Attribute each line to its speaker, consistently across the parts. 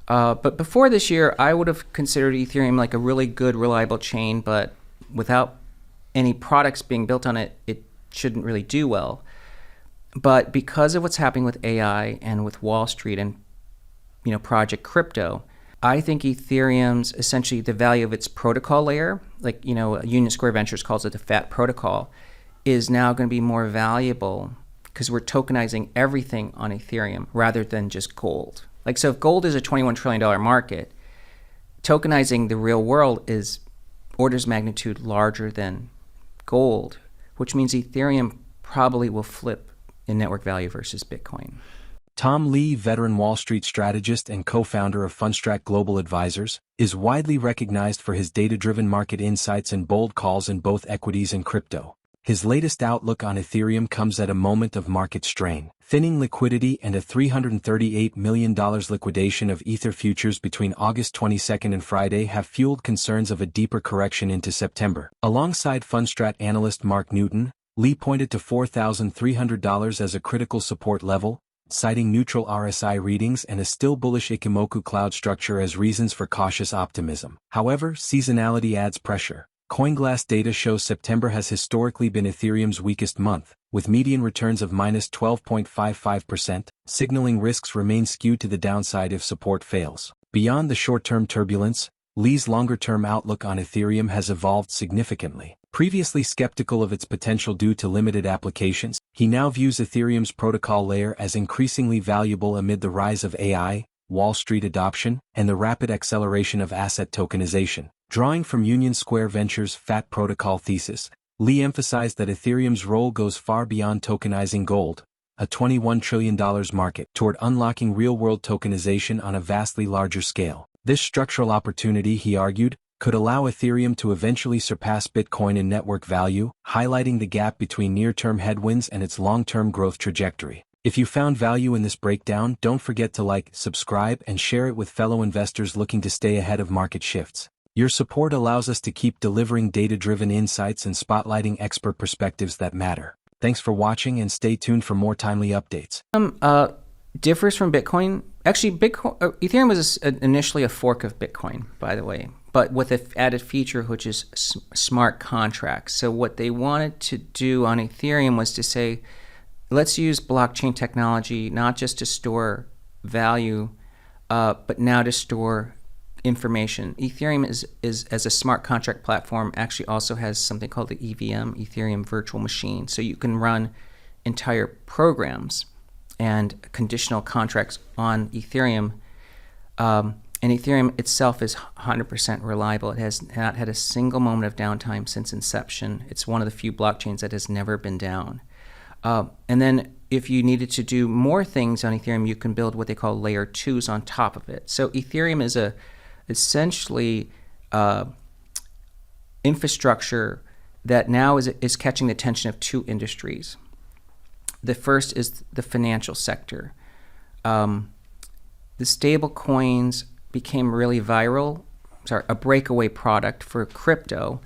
Speaker 1: But before this year, I would have considered Ethereum like a really good, reliable chain, but without any products being built on it, it shouldn't really do well. But because of what's happening with AI and with Wall Street and Project Crypto, I think Ethereum's essentially the value of its protocol layer, like Union Square Ventures calls it the fat protocol, is now going to be more valuable because we're tokenizing everything on Ethereum rather than just gold. Like, so if gold is a $21 trillion market, tokenizing the real world is orders of magnitude larger than gold, which means Ethereum probably will flip in network value versus Bitcoin.
Speaker 2: Tom Lee, veteran Wall Street strategist and co-founder of Fundstrat Global Advisors, is widely recognized for his data-driven market insights and bold calls in both equities and crypto. His latest outlook on Ethereum comes at a moment of market strain. Thinning liquidity and a $338 million liquidation of Ether futures between August 22 and Friday have fueled concerns of a deeper correction into September. Alongside Fundstrat analyst Mark Newton, Lee pointed to $4,300 as a critical support level, citing neutral RSI readings and a still bullish Ichimoku cloud structure as reasons for cautious optimism. However, seasonality adds pressure. CoinGlass data shows September has historically been Ethereum's weakest month, with median returns of -12.55%, signaling risks remain skewed to the downside if support fails. Beyond the short-term turbulence, Lee's longer-term outlook on Ethereum has evolved significantly. Previously skeptical of its potential due to limited applications, he now views Ethereum's protocol layer as increasingly valuable amid the rise of AI, Wall Street adoption, and the rapid acceleration of asset tokenization. Drawing from Union Square Ventures' Fat Protocol thesis, Lee emphasized that Ethereum's role goes far beyond tokenizing gold, a $21 trillion market, toward unlocking real-world tokenization on a vastly larger scale. This structural opportunity, he argued, could allow Ethereum to eventually surpass Bitcoin in network value, highlighting the gap between near-term headwinds and its long-term growth trajectory. If you found value in this breakdown, don't forget to like, subscribe, and share it with fellow investors looking to stay ahead of market shifts. Your support allows us to keep delivering data-driven insights and spotlighting expert perspectives that matter. Thanks for watching and stay tuned for more timely updates.
Speaker 1: Differs from Bitcoin. Actually, Ethereum was initially a fork of Bitcoin, by the way, but with an added feature, which is smart contracts. So what they wanted to do on Ethereum was to say, let's use blockchain technology not just to store value, but now to store information. Ethereum is as a smart contract platform actually also has something called the EVM, Ethereum Virtual Machine. So you can run entire programs and conditional contracts on Ethereum. And Ethereum itself is 100% reliable. It has not had a single moment of downtime since inception. It's one of the few blockchains that has never been down. And then if you needed to do more things on Ethereum, you can build what they call layer 2s on top of it. So Ethereum is essentially infrastructure that now is catching the attention of two industries. The first is the financial sector. The stable coins became really viral, a breakaway product for crypto,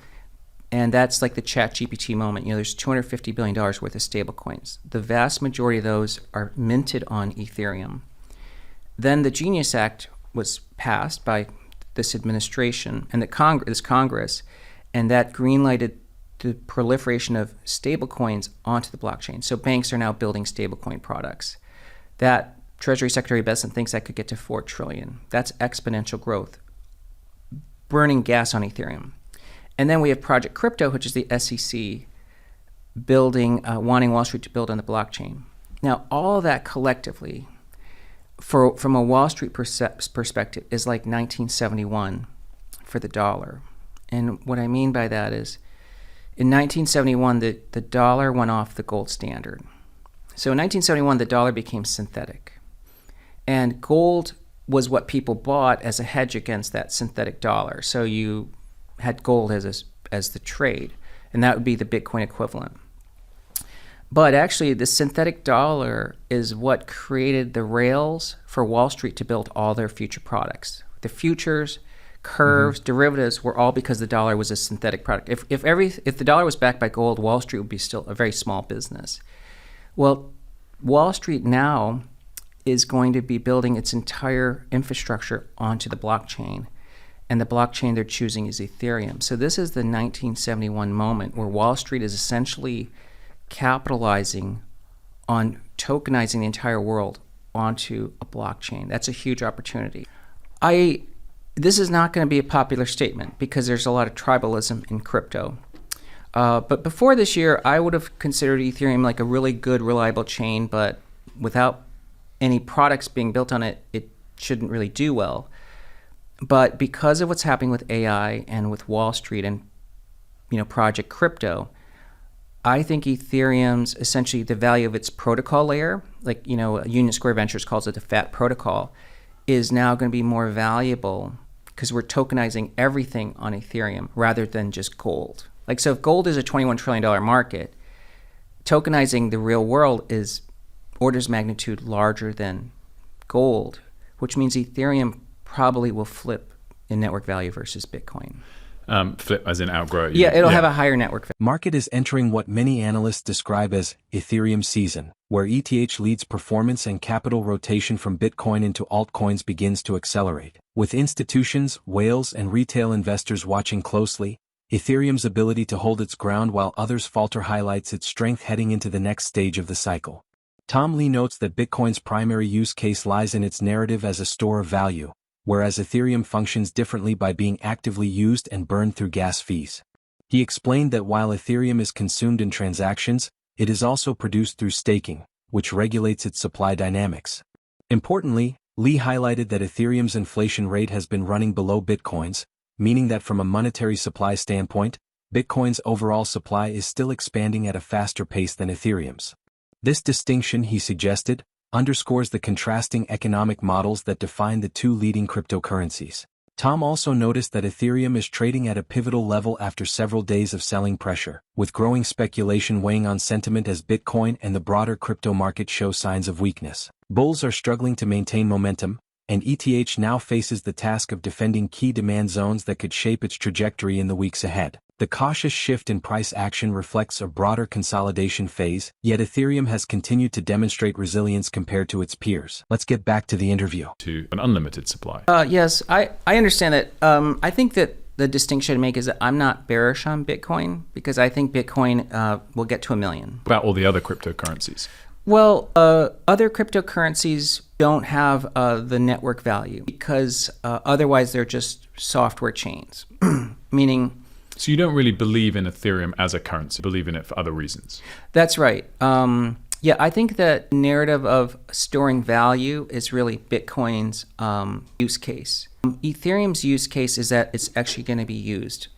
Speaker 1: and that's like the ChatGPT moment. There's $250 billion worth of stable coins. The vast majority of those are minted on Ethereum. Then the Genius Act was passed by this administration and this Congress, and that greenlighted the proliferation of stablecoins onto the blockchain. So banks are now building stablecoin products. That Treasury Secretary Besant thinks that could get to $4 trillion. That's exponential growth, burning gas on Ethereum. And then we have Project Crypto, which is the SEC building, wanting Wall Street to build on the blockchain. Now, all of that collectively, from a Wall Street perspective, is like 1971 for the dollar. And what I mean by that is, in 1971, the dollar went off the gold standard. So in 1971, the dollar became synthetic. And gold was what people bought as a hedge against that synthetic dollar. So you had gold as the trade, and that would be the Bitcoin equivalent. But actually, the synthetic dollar is what created the rails for Wall Street to build all their future products. The futures, curves, derivatives were all because the dollar was a synthetic product. If the dollar was backed by gold, Wall Street would be still a very small business. Well, Wall Street now is going to be building its entire infrastructure onto the blockchain. And the blockchain they're choosing is Ethereum. So this is the 1971 moment where Wall Street is essentially capitalizing on tokenizing the entire world onto a blockchain. That's a huge opportunity. This is not going to be a popular statement because there's a lot of tribalism in crypto. But before this year, I would have considered Ethereum like a really good, reliable chain, but without any products being built on it, it shouldn't really do well. But because of what's happening with AI and with Wall Street and Project Crypto, I think Ethereum's essentially the value of its protocol layer, like Union Square Ventures calls it the FAT protocol, is now going to be more valuable because we're tokenizing everything on Ethereum rather than just gold. Like, so if gold is a $21 trillion market, tokenizing the real world is orders of magnitude larger than gold, which means Ethereum probably will flip in network value versus Bitcoin.
Speaker 3: Flip as in outgrow.
Speaker 1: Yeah, it'll have a higher network value.
Speaker 2: Market is entering what many analysts describe as Ethereum season, where ETH leads performance and capital rotation from Bitcoin into altcoins begins to accelerate. With institutions, whales, and retail investors watching closely, Ethereum's ability to hold its ground while others falter highlights its strength heading into the next stage of the cycle. Tom Lee notes that Bitcoin's primary use case lies in its narrative as a store of value, whereas Ethereum functions differently by being actively used and burned through gas fees. He explained that while Ethereum is consumed in transactions, it is also produced through staking, which regulates its supply dynamics. Importantly, Lee highlighted that Ethereum's inflation rate has been running below Bitcoin's, meaning that from a monetary supply standpoint, Bitcoin's overall supply is still expanding at a faster pace than Ethereum's. This distinction, he suggested, underscores the contrasting economic models that define the two leading cryptocurrencies. Tom also noticed that Ethereum is trading at a pivotal level after several days of selling pressure, with growing speculation weighing on sentiment as Bitcoin and the broader crypto market show signs of weakness. Bulls are struggling to maintain momentum, and ETH now faces the task of defending key demand zones that could shape its trajectory in the weeks ahead. The cautious shift in price action reflects a broader consolidation phase, yet Ethereum has continued to demonstrate resilience compared to its peers. Let's get back to the interview.
Speaker 3: To an unlimited supply.
Speaker 1: Yes, I understand that. I think that the distinction to make is that I'm not bearish on Bitcoin because I think Bitcoin will get to 1 million.
Speaker 3: About all the other cryptocurrencies.
Speaker 1: Well, other cryptocurrencies don't have the network value because otherwise they're just software chains, meaning...
Speaker 3: So you don't really believe in Ethereum as a currency, you believe in it for other reasons.
Speaker 1: That's right. Yeah, I think that narrative of storing value is really Bitcoin's use case. Ethereum's use case is that it's actually going to be used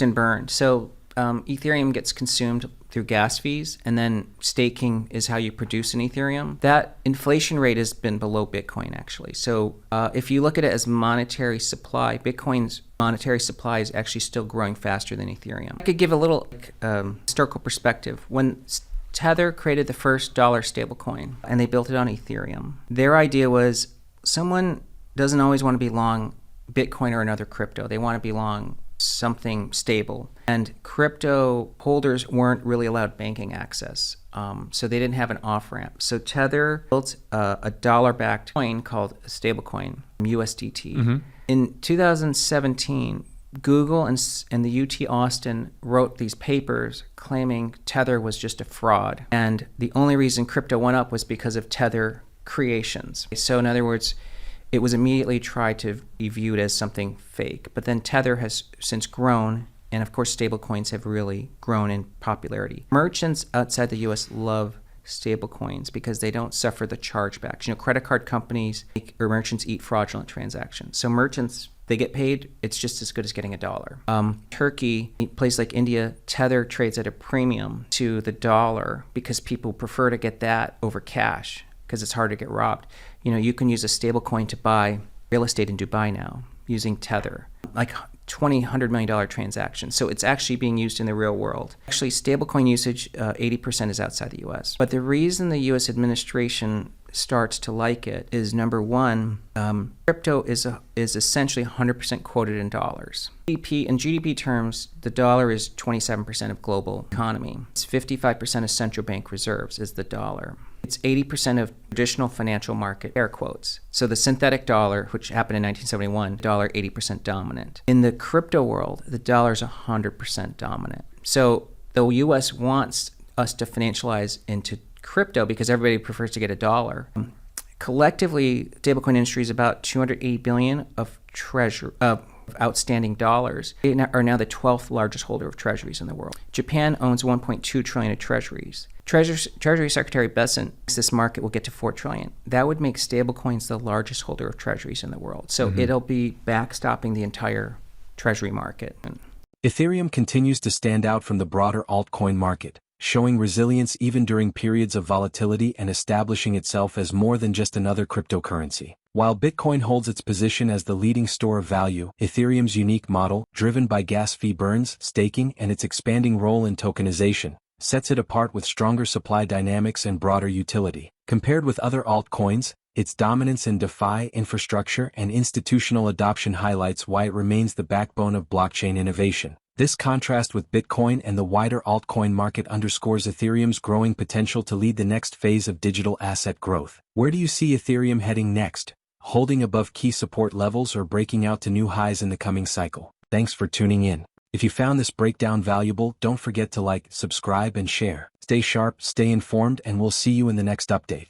Speaker 1: and burned. So Ethereum gets consumed through gas fees, and then staking is how you produce an Ethereum. That inflation rate has been below Bitcoin, actually. So if you look at it as monetary supply, Bitcoin's monetary supply is actually still growing faster than Ethereum. I could give a little historical perspective. When Tether created the first dollar stablecoin, and they built it on Ethereum, their idea was someone doesn't always want to be long Bitcoin or another crypto. They want to be long something stable. And crypto holders weren't really allowed banking access. So they didn't have an off-ramp. So Tether built a dollar-backed coin called a stablecoin, USDT. Mm-hmm. In 2017, Google and the UT Austin wrote these papers claiming Tether was just a fraud. And the only reason crypto went up was because of Tether creations. So in other words, it was immediately tried to be viewed as something fake. But then Tether has since grown, and of course stablecoins have really grown in popularity. Merchants outside the US love stablecoins because they don't suffer the chargebacks. Credit card companies or merchants eat fraudulent transactions. So merchants, they get paid, it's just as good as getting $1. Turkey, a place like India, Tether trades at a premium to the dollar because people prefer to get that over cash because it's hard to get robbed. You can use a stable coin to buy real estate in Dubai now using Tether, like $100 million transactions. So it's actually being used in the real world. Actually, stablecoin usage, 80% is outside the US. But the reason the US administration starts to like it is, number one, crypto is essentially 100% quoted in dollars. In GDP terms, the dollar is 27% of global economy. It's 55% of central bank reserves is the dollar. It's 80% of traditional financial market, air quotes. So the synthetic dollar, which happened in 1971, dollar 80% dominant. In the crypto world, the dollar is 100% dominant. So the U.S. wants us to financialize into crypto because everybody prefers to get a dollar. Collectively, stablecoin industry is about $280 billion of outstanding dollars. They are now the 12th largest holder of treasuries in the world. Japan owns $1.2 trillion of treasuries. Treasury Secretary Besant thinks this market will get to $4 trillion. That would make stablecoins the largest holder of treasuries in the world. So it'll be backstopping the entire treasury market.
Speaker 2: Ethereum continues to stand out from the broader altcoin market, showing resilience even during periods of volatility and establishing itself as more than just another cryptocurrency. While Bitcoin holds its position as the leading store of value, Ethereum's unique model, driven by gas fee burns, staking, and its expanding role in tokenization, sets it apart with stronger supply dynamics and broader utility. Compared with other altcoins, its dominance in DeFi infrastructure and institutional adoption highlights why it remains the backbone of blockchain innovation. This contrast with Bitcoin and the wider altcoin market underscores Ethereum's growing potential to lead the next phase of digital asset growth. Where do you see Ethereum heading next? Holding above key support levels or breaking out to new highs in the coming cycle? Thanks for tuning in. If you found this breakdown valuable, don't forget to like, subscribe, and share. Stay sharp, stay informed, and we'll see you in the next update.